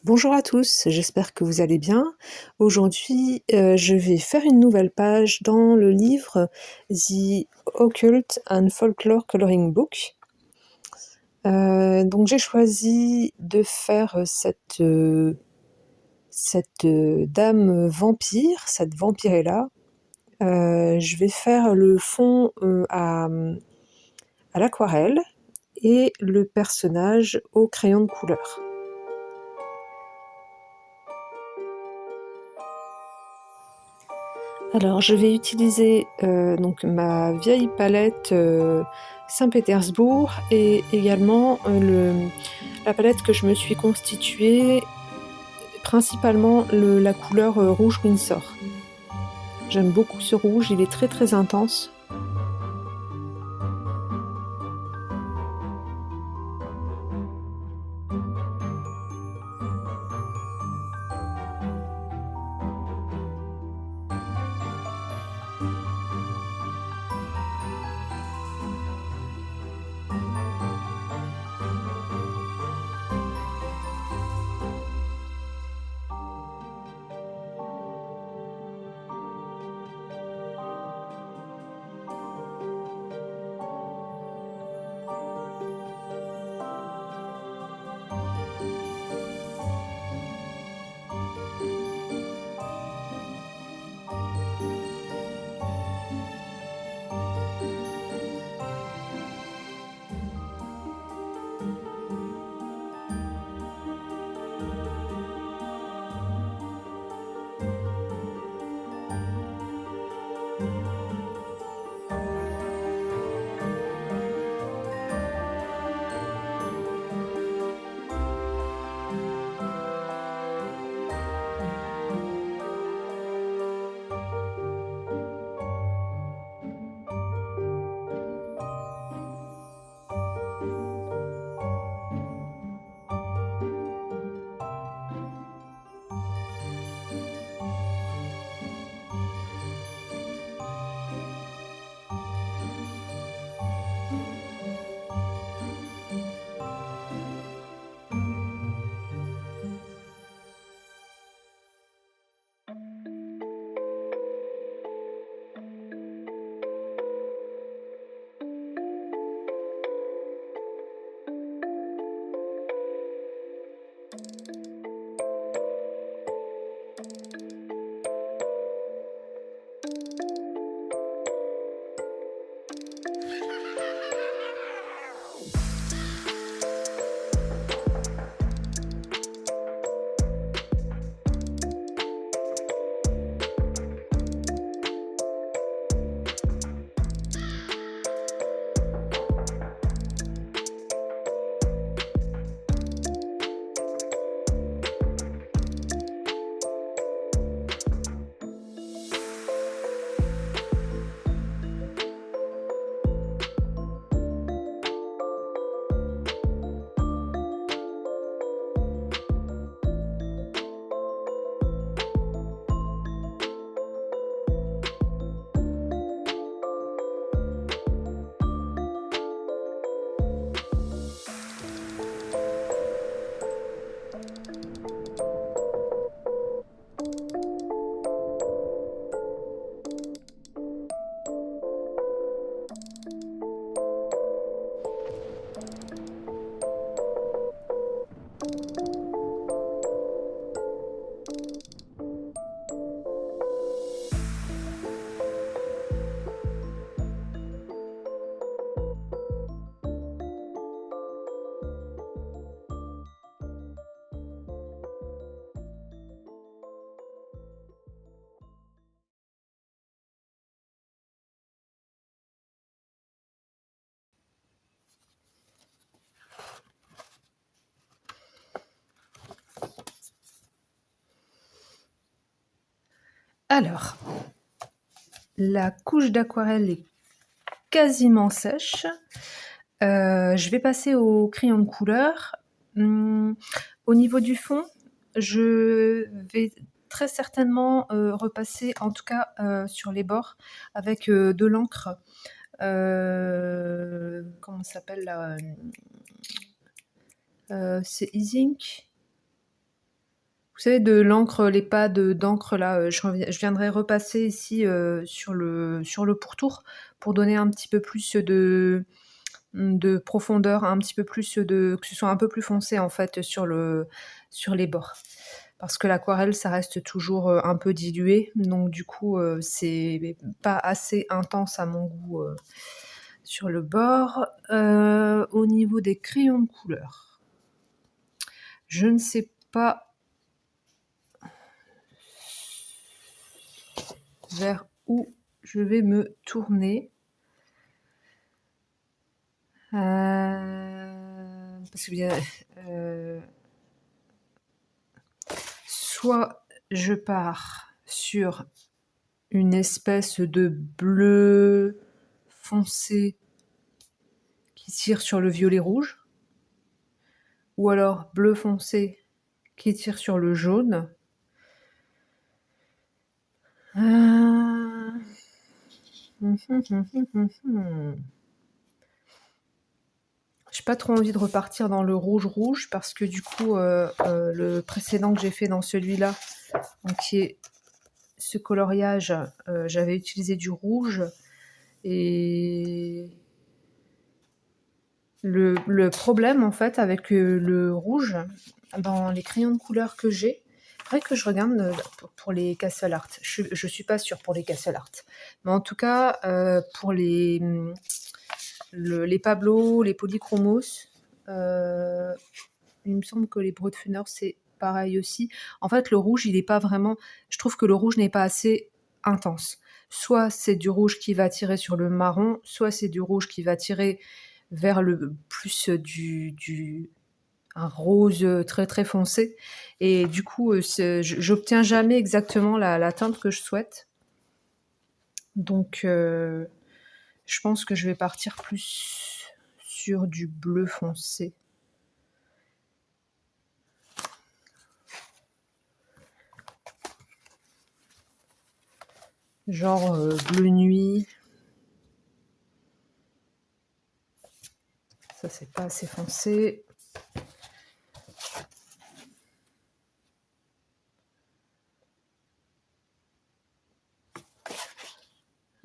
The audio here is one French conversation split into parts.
Bonjour à tous, j'espère que vous allez bien. Aujourd'hui, je vais faire une nouvelle page dans le livre The Occult and Folklore Coloring Book. Donc j'ai choisi de faire cette dame vampire, cette vampirella. Je vais faire le fond à l'aquarelle et le personnage au crayon de couleur. Alors, je vais utiliser donc ma vieille palette Saint-Pétersbourg et également la palette que je me suis constituée, principalement la couleur rouge Windsor. J'aime beaucoup ce rouge, il est très très intense. Alors, la couche d'aquarelle est quasiment sèche. Je vais passer au crayon de couleur. Au niveau du fond, je vais très certainement repasser, en tout cas sur les bords, avec de l'encre. Comment ça s'appelle là, c'est Easy Ink. Vous savez, de l'encre, les pads d'encre là, je viendrai repasser ici, sur le pourtour pour donner un petit peu plus de profondeur, un petit peu plus que ce soit un peu plus foncé en fait sur les bords. Parce que l'aquarelle, ça reste toujours, un peu dilué, donc du coup, c'est pas assez intense à mon goût, sur le bord. Au niveau des crayons de couleur, je ne sais pas vers où je vais me tourner. Parce que bien, soit je pars sur une espèce de bleu foncé qui tire sur le violet rouge, ou alors bleu foncé qui tire sur le jaune. J'ai pas trop envie de repartir dans le rouge parce que du coup, le précédent que j'ai fait dans celui-là, donc qui est ce coloriage, j'avais utilisé du rouge et le problème en fait avec le rouge dans les crayons de couleur que j'ai, faudrait que je regarde pour les Castle Art. Je suis pas sûre pour les Castle Art, mais en tout cas pour les Pablo, les Polychromos, il me semble que les Broadfunner c'est pareil aussi. En fait, le rouge, il est pas vraiment. Je trouve que le rouge n'est pas assez intense. Soit c'est du rouge qui va tirer sur le marron, soit c'est du rouge qui va tirer vers le plus un rose très très foncé. Et du coup, j'obtiens jamais exactement la teinte que je souhaite. Donc, je pense que je vais partir plus sur du bleu foncé. Genre bleu nuit. Ça, c'est pas assez foncé.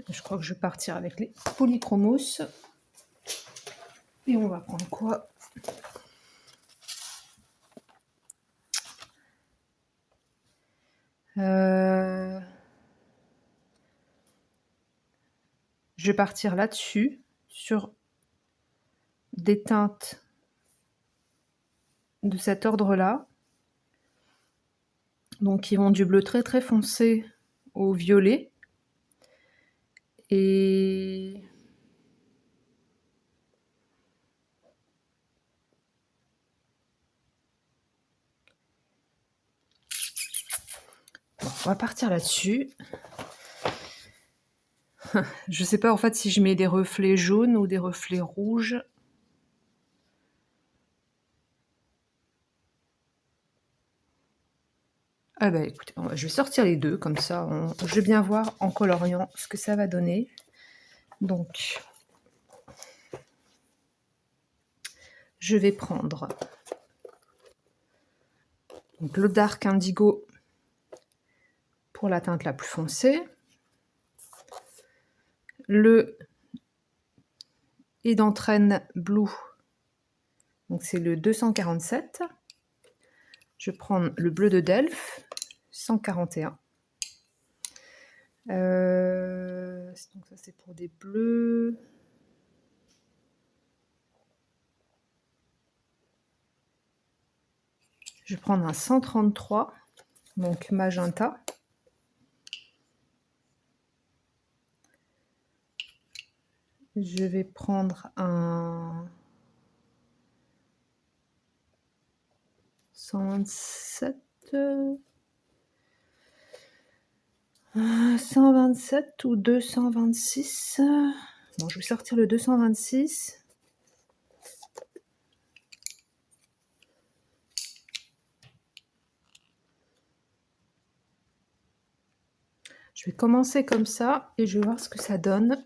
Je crois que je vais partir avec les Polychromos. Et on va prendre quoi? Je vais partir là-dessus, sur des teintes de cet ordre-là. Donc, qui vont du bleu très très foncé au violet. Et bon, on va partir là-dessus. Je sais pas en fait si je mets des reflets jaunes ou des reflets rouges. Ah bah écoutez, je vais sortir les deux, comme ça je vais bien voir en coloriant ce que ça va donner. Donc, je vais prendre le Dark Indigo pour la teinte la plus foncée, le Edentraine Blue, donc c'est le 247. Je vais prendre le bleu de Delft, 141. Donc ça c'est pour des bleus. Je vais prendre un 133, donc magenta. Je vais prendre un 127. 127 ou 226. Bon, je vais sortir le 226. Je vais commencer comme ça et je vais voir ce que ça donne.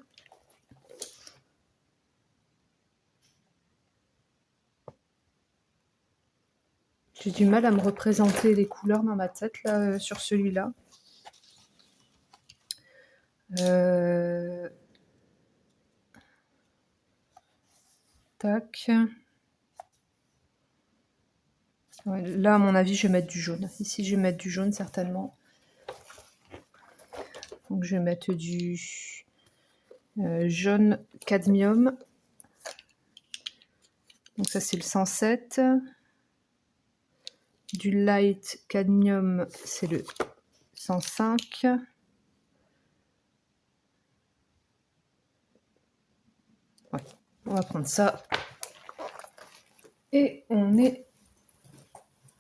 J'ai du mal à me représenter les couleurs dans ma tête là, sur celui-là. Tac. Ouais, là, à mon avis, je vais mettre du jaune. Ici, je vais mettre du jaune certainement. Donc, je vais mettre du jaune cadmium. Donc, ça, c'est le 107. Du light cadmium, c'est le 105. Ouais, on va prendre ça. Et on est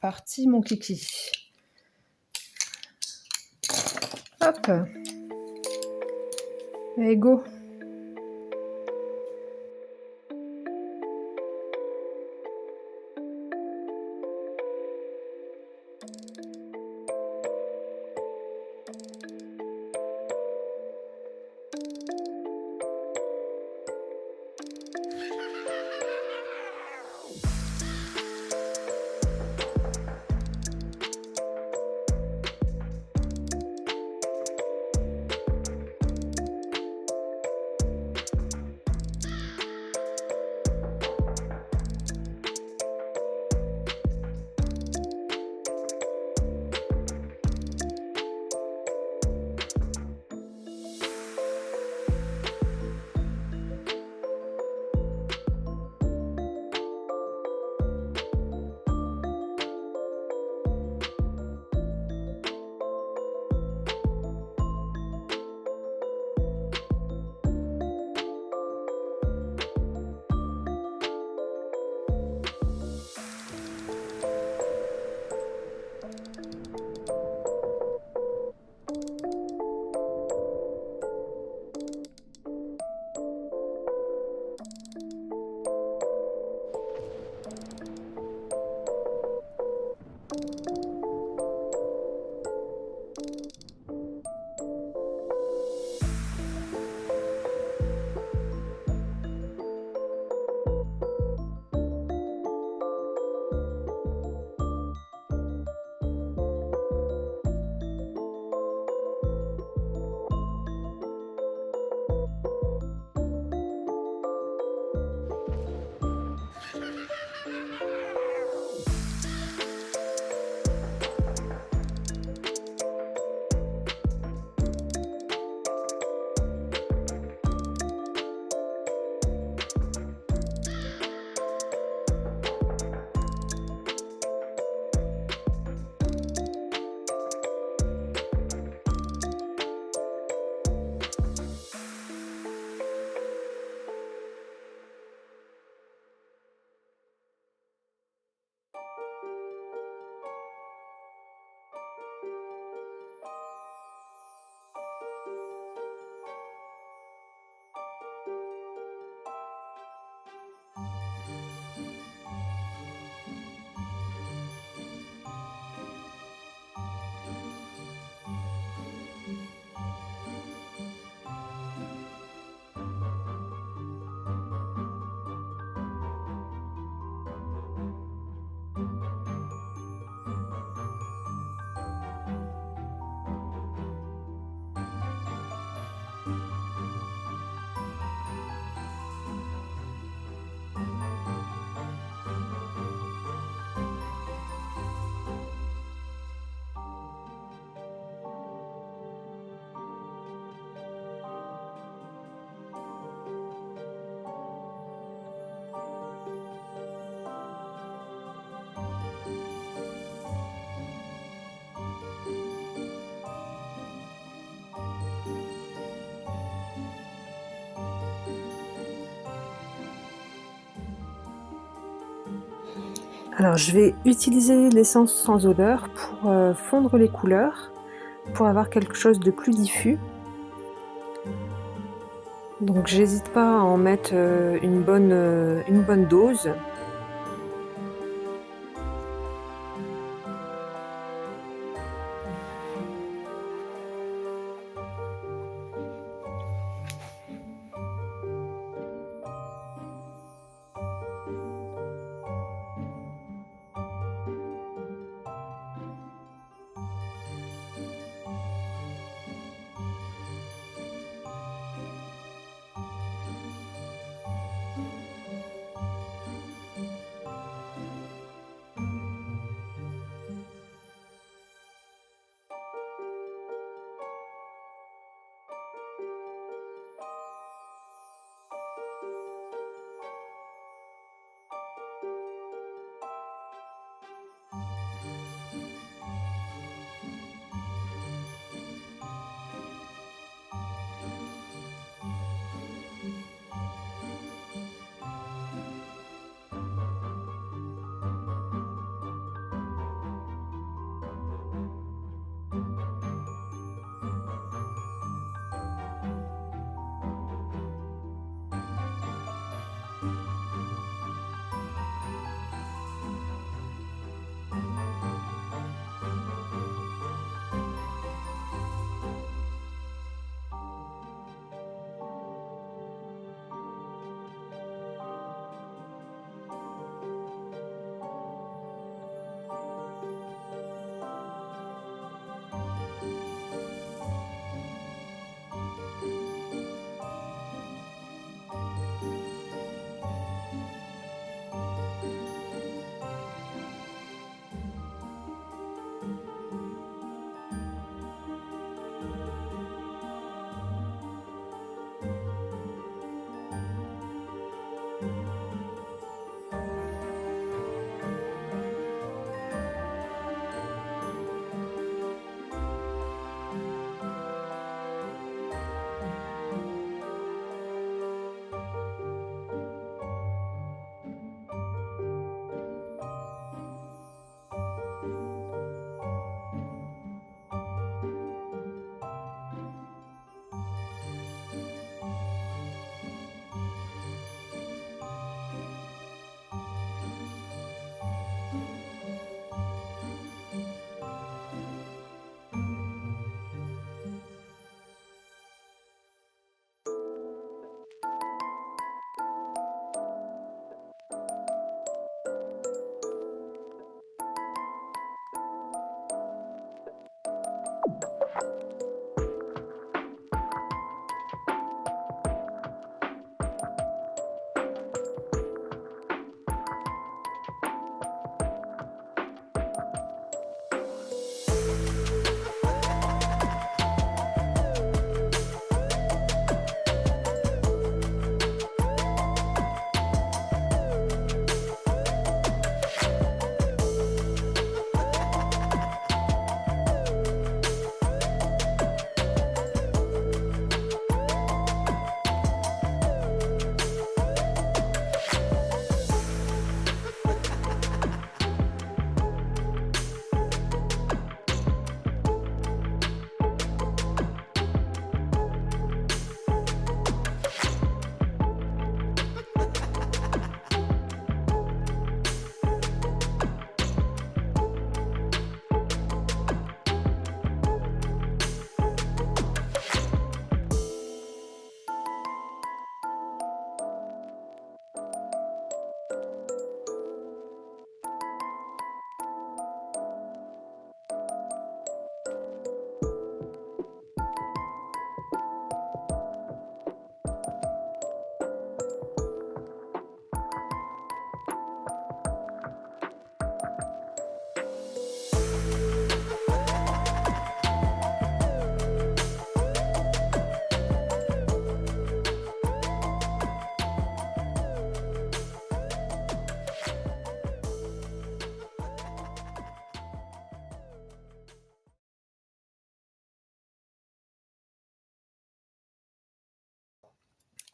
parti, mon kiki. Hop. Allez, go. Alors, je vais utiliser l'essence sans odeur pour fondre les couleurs, pour avoir quelque chose de plus diffus. Donc, j'hésite pas à en mettre une bonne dose.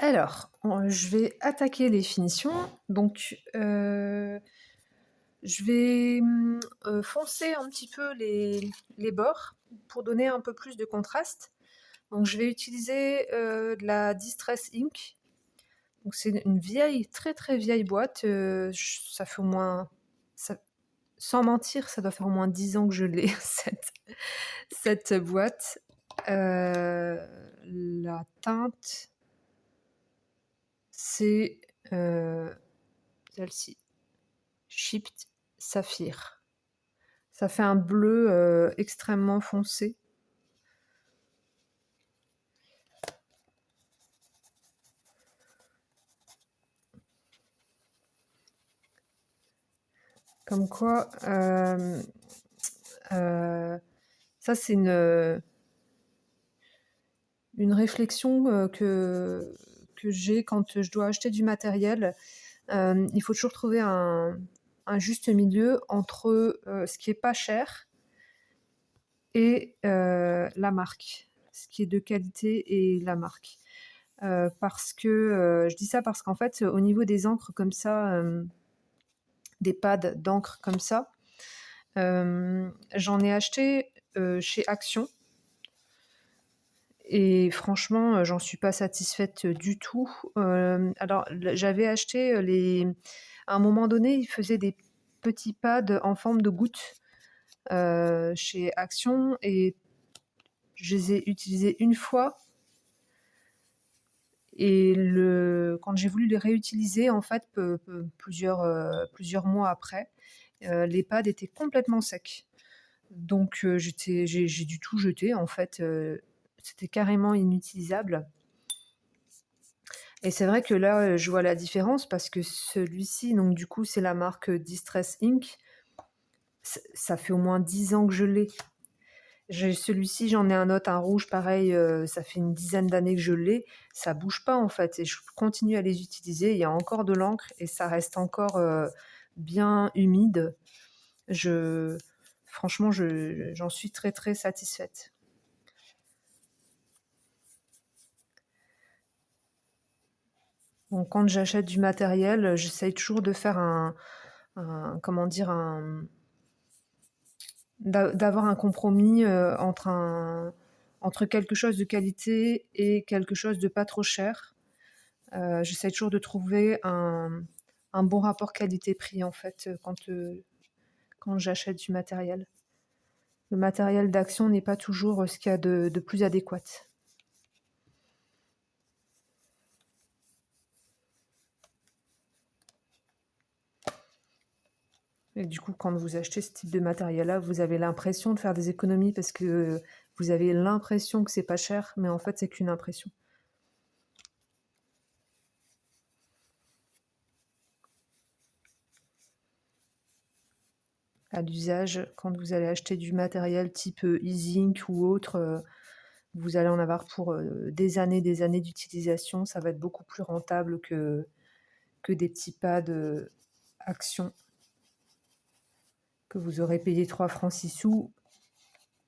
Alors, je vais attaquer les finitions. Donc, je vais foncer un petit peu les bords pour donner un peu plus de contraste. Donc, je vais utiliser de la Distress Ink. Donc, c'est une vieille, très très vieille boîte. Ça fait au moins, sans mentir, ça doit faire au moins 10 ans que je l'ai, cette boîte. La teinte, c'est celle-ci, Chipped Saphir. Ça fait un bleu extrêmement foncé. Comme quoi, ça c'est une réflexion que j'ai quand je dois acheter du matériel. Il faut toujours trouver un juste milieu entre ce qui est pas cher et la marque, ce qui est de qualité et la marque. Parce que je dis ça parce qu'en fait, au niveau des encres comme ça, des pads d'encre comme ça, j'en ai acheté chez Action. Et franchement, j'en suis pas satisfaite du tout. Alors, j'avais acheté à un moment donné, ils faisaient des petits pads en forme de gouttes chez Action et je les ai utilisés une fois. Et quand j'ai voulu les réutiliser, en fait, plusieurs mois après, les pads étaient complètement secs. Donc, j'ai dû tout jeter, en fait. C'était carrément inutilisable. Et c'est vrai que là, je vois la différence parce que celui-ci, donc du coup, c'est la marque Distress Ink. Ça fait au moins 10 ans que je l'ai. Celui-ci, j'en ai un autre, un rouge, pareil, ça fait une dizaine d'années que je l'ai. Ça bouge pas en fait et je continue à les utiliser. Il y a encore de l'encre et ça reste encore bien humide. Franchement, j'en suis très très satisfaite. Donc quand j'achète du matériel, j'essaye toujours de faire comment dire, d'avoir un compromis entre quelque chose de qualité et quelque chose de pas trop cher. J'essaie toujours de trouver un bon rapport qualité-prix en fait quand j'achète du matériel. Le matériel d'Action n'est pas toujours ce qu'il y a de plus adéquat. Et du coup, quand vous achetez ce type de matériel-là, vous avez l'impression de faire des économies parce que vous avez l'impression que c'est pas cher, mais en fait, c'est qu'une impression. À l'usage, quand vous allez acheter du matériel type e-zinc ou autre, vous allez en avoir pour des années d'utilisation. Ça va être beaucoup plus rentable que des petits pads Action que vous aurez payé 3 francs 6 sous,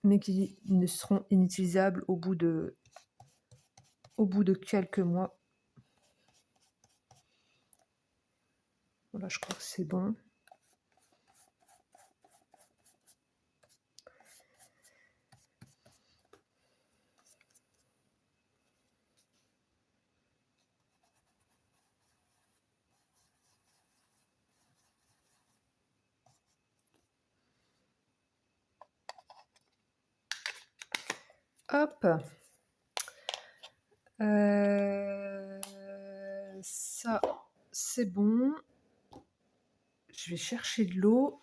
mais qui ne seront inutilisables au bout de quelques mois. Voilà, je crois que c'est bon. Hop. Ça, c'est bon. Je vais chercher de l'eau.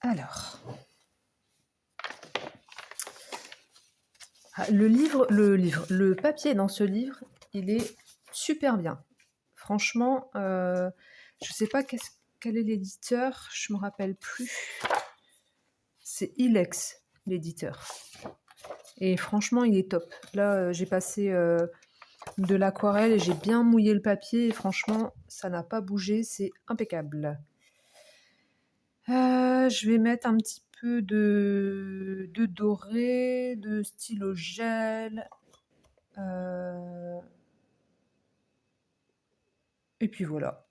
Alors. Le papier dans ce livre, il est super bien. Franchement, je sais pas quel est l'éditeur, je me rappelle plus. C'est Ilex, l'éditeur. Et franchement, il est top. Là, j'ai passé de l'aquarelle et j'ai bien mouillé le papier. Et franchement, ça n'a pas bougé, c'est impeccable. Je vais mettre un petit peu de doré, de stylo gel. Et puis voilà.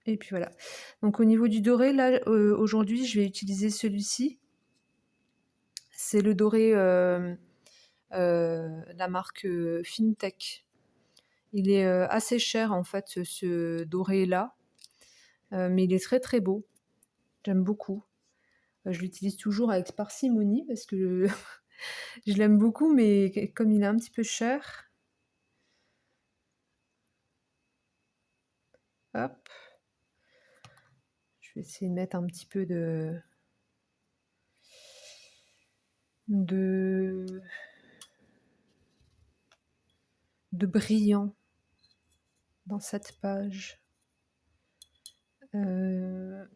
Et puis voilà. Donc au niveau du doré, là, aujourd'hui, je vais utiliser celui-ci. C'est le doré, la marque, Fintech. Il est, assez cher en fait, ce doré-là, mais il est très, très beau. J'aime beaucoup. Je l'utilise toujours avec parcimonie parce que je l'aime beaucoup, mais comme il est un petit peu cher. Hop. Je vais essayer de mettre un petit peu de brillant dans cette page. Je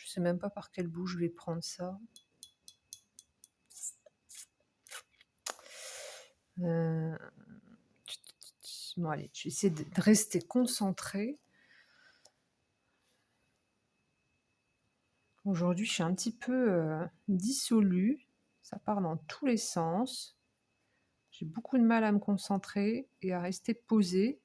sais même pas par quel bout je vais prendre ça. Bon allez, je vais essayer de rester concentrée. Aujourd'hui, je suis un petit peu dissolue. Ça part dans tous les sens. J'ai beaucoup de mal à me concentrer et à rester posée.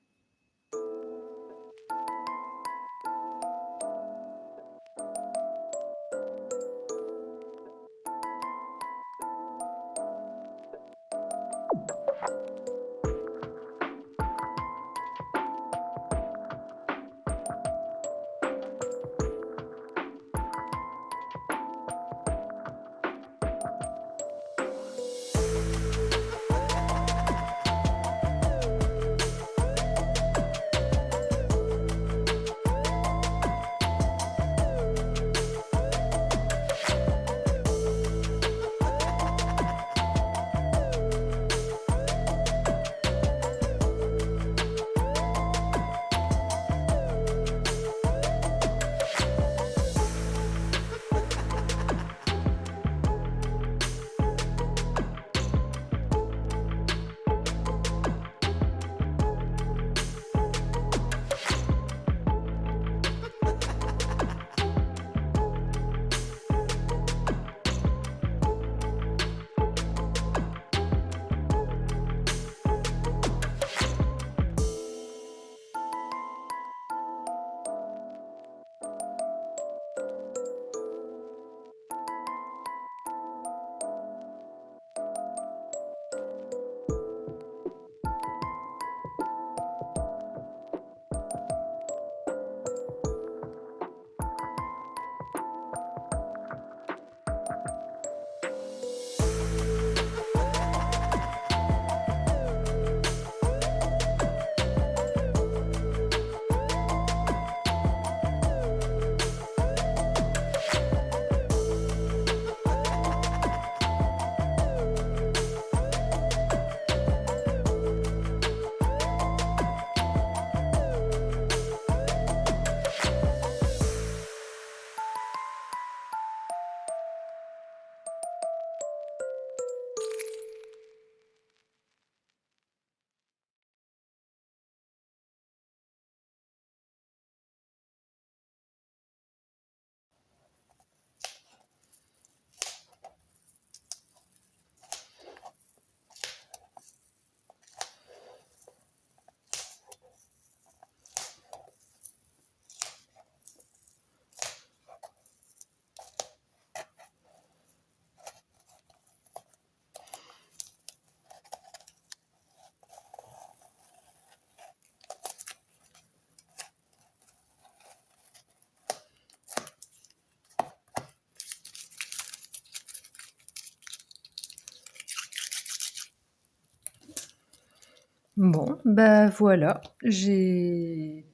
Bon, bah voilà, j'ai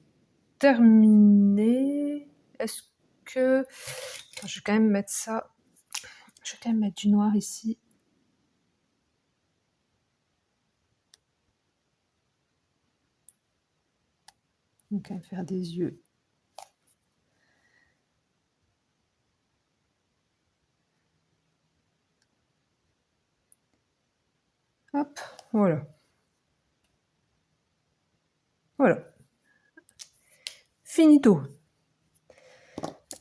terminé. Est-ce que... Attends, je vais quand même mettre ça. Je vais quand même mettre du noir ici. Donc, on va faire des yeux. Hop, voilà. Voilà. Finito.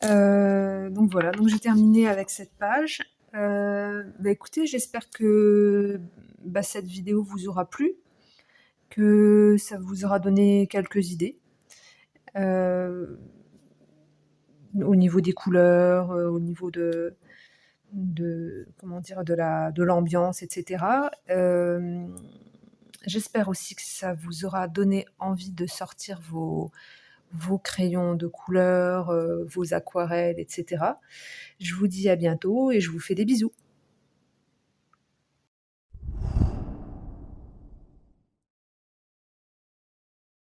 Donc voilà, donc j'ai terminé avec cette page. Écoutez, j'espère que, cette vidéo vous aura plu, que ça vous aura donné quelques idées, heu, au niveau des couleurs, au niveau de comment dire? De l'ambiance et cetera. J'espère aussi que ça vous aura donné envie de sortir vos crayons de couleur, vos aquarelles et cetera. Je vous dis à bientôt et je vous fais des bisous.